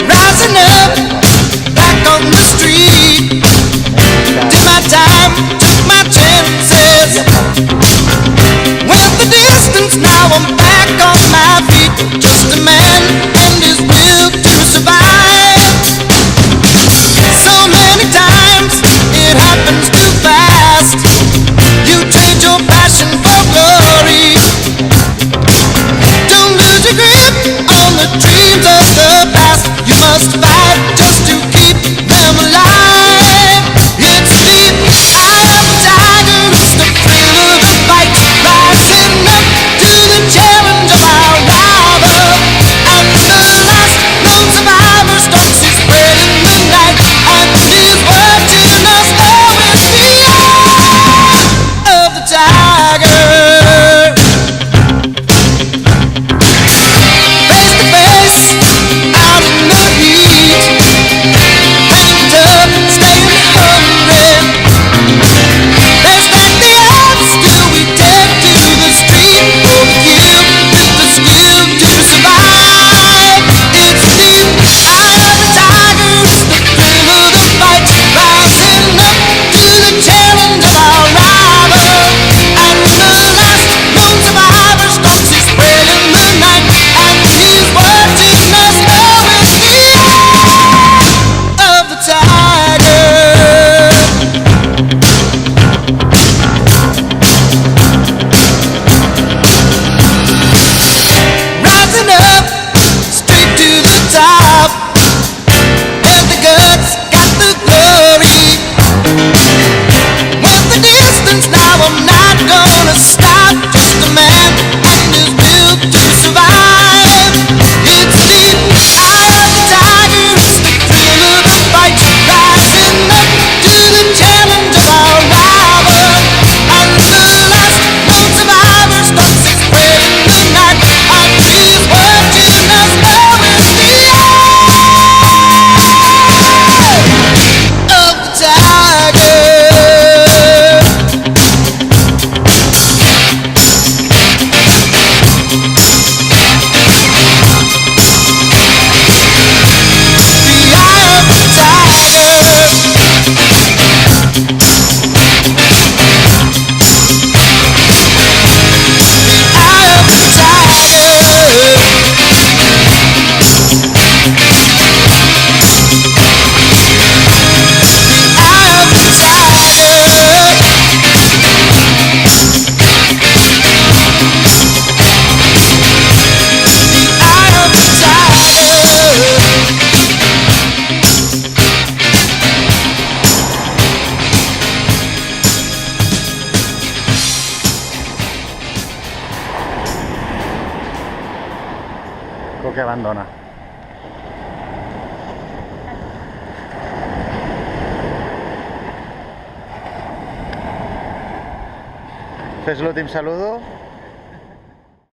Rising up, back on the street. Did my time, took my chances. Went the distance, now I'm back on my feet. Just a man and his will to survive. So many times it happens too fast. You trade your passion for glory. Don't lose your grip on the dreams of the past. You must fight just to keep them alive. It's the eye of the tiger, it's the thrill of the fight. Rising up to the challenge of our rival. And the last lone survivor stalks his prey in the night. And he's watching us now with the eye of the tiger. Che abbandona. Fes l'últim saludo.